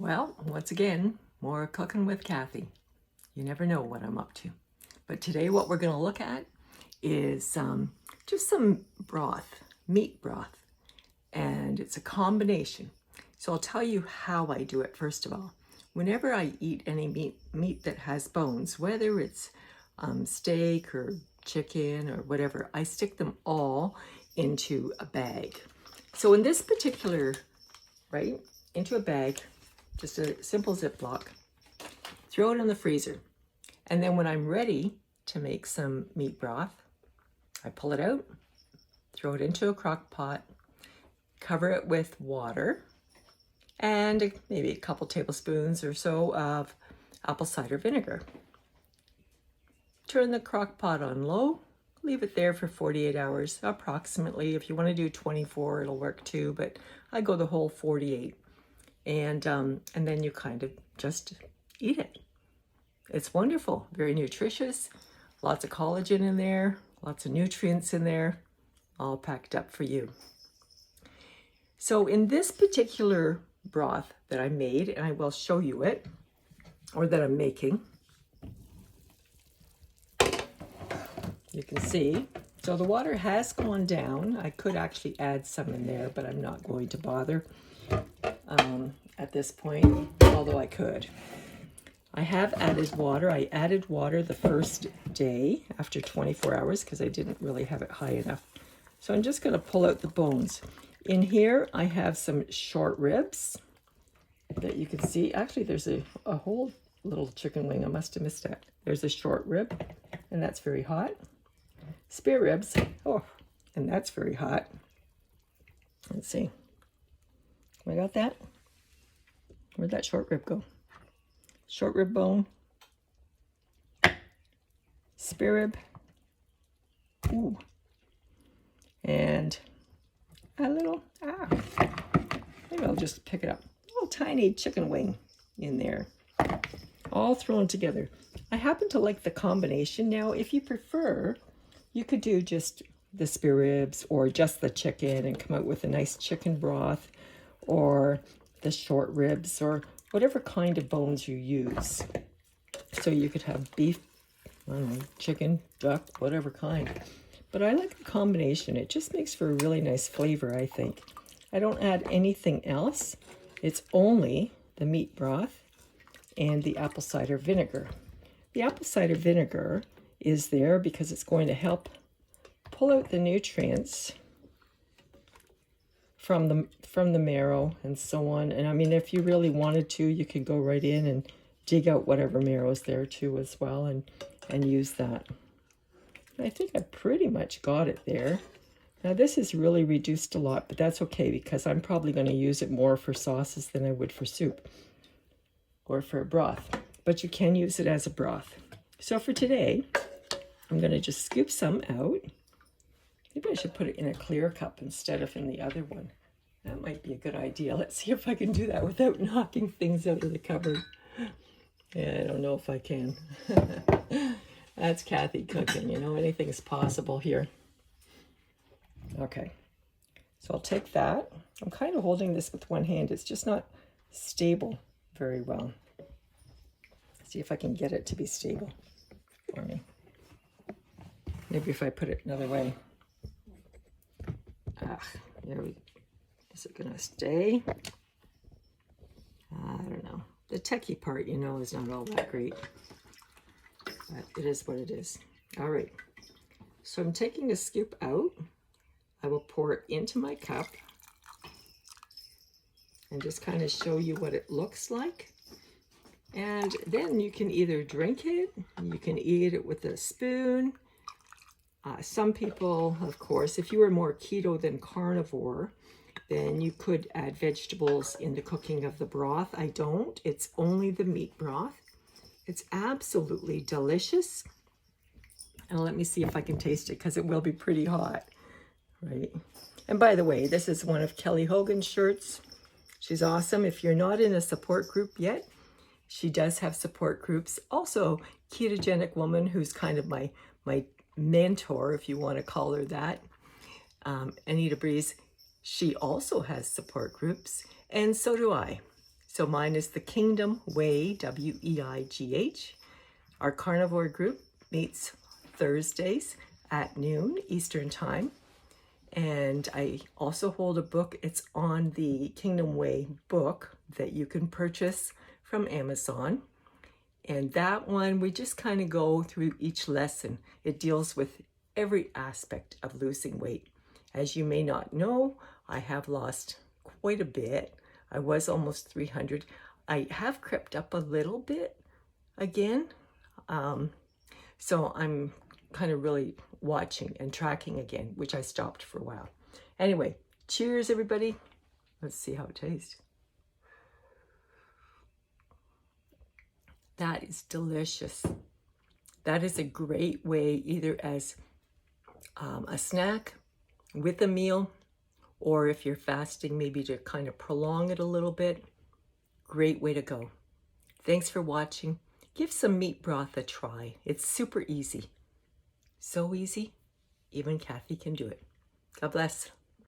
Well, once again, more cooking with Kathy. You never know what I'm up to. But today what we're going to look at is just some broth, meat broth. And it's a combination. So I'll tell you how I do it first of all. Whenever I eat any meat that has bones, whether it's steak or chicken or whatever, I stick them all into a bag. So in this particular, right, into a bag, just a simple ziplock, throw it in the freezer. And then when I'm ready to make some meat broth, I pull it out, throw it into a crock pot, cover it with water, and maybe a couple tablespoons or so of apple cider vinegar. Turn the crock pot on low, leave it there for 48 hours approximately. If you want to do 24, it'll work too, but I go the whole 48. And then you kind of just eat it. It's wonderful, very nutritious, lots of collagen in there, lots of nutrients in there, all packed up for you. So in this particular broth that I made, and I will show you it, or that I'm making, you can see, so the water has gone down. I could actually add some in there, but I'm not going to bother at this point, although I could. I have added water. I added water the first day after 24 hours because I didn't really have it high enough. So I'm just going to pull out the bones. In here, I have some short ribs that you can see. Actually, there's a whole little chicken wing. I must have missed that. There's a short rib, and that's very hot. Spare ribs. Oh, and that's very hot. Let's see. I got that? Where'd that short rib go? Short rib bone. Spare rib. Ooh. And a little, maybe I'll just pick it up. A little tiny chicken wing in there. All thrown together. I happen to like the combination. Now, if you prefer, you could do just the spare ribs or just the chicken and come out with a nice chicken broth, or the short ribs, or whatever kind of bones you use. So you could have beef, I don't know, chicken, duck, whatever kind. But I like a combination. It just makes for a really nice flavor, I think. I don't add anything else. It's only the meat broth and the apple cider vinegar. The apple cider vinegar is there because it's going to help pull out the nutrients from the marrow and so on. And I mean, if you really wanted to, you could go right in and dig out whatever marrow is there too as well, and use that. I think I pretty much got it there. Now this is really reduced a lot, but that's okay because I'm probably going to use it more for sauces than I would for soup or for a broth. But you can use it as a broth. So for today, I'm going to just scoop some out. Maybe I should put it in a clear cup instead of in the other one. That might be a good idea. Let's see if I can do that without knocking things out of the cupboard. Yeah, I don't know if I can. That's Kathy cooking, you know, anything's possible here. Okay, so I'll take that. I'm kind of holding this with one hand. It's just not stable very well. See if I can get it to be stable for me. Maybe if I put it another way. Is it gonna stay? I don't know. The techie part, you know, is not all that great. But it is what it is. All right. So I'm taking a scoop out. I will pour it into my cup and just kind of show you what it looks like. And then you can either drink it, you can eat it with a spoon. Some people, of course, if you were more keto than carnivore, then you could add vegetables in the cooking of the broth. I don't. It's only the meat broth. It's absolutely delicious. And let me see if I can taste it because it will be pretty hot, right? And by the way, this is one of Kelly Hogan's shirts. She's awesome. If you're not in a support group yet, she does have support groups. Also, Ketogenic Woman, who's kind of my mentor, if you want to call her that, Anita Breeze, she also has support groups, and so do I. So mine is the Kingdom Weigh, W-E-I-G-H. Our carnivore group meets Thursdays at noon Eastern Time. And I also hold a book. It's on the Kingdom Weigh book that you can purchase from Amazon. And that one, we just kind of go through each lesson. It deals with every aspect of losing weight. As you may not know, I have lost quite a bit. I was almost 300. I have crept up a little bit again. So I'm kind of really watching and tracking again, which I stopped for a while. Anyway, cheers everybody. Let's see how it tastes. That is delicious. That is a great way either as a snack with a meal, or if you're fasting, maybe to kind of prolong it a little bit. Great way to go. Thanks for watching. Give some meat broth a try. It's super easy. So easy, even Kathy can do it. God bless.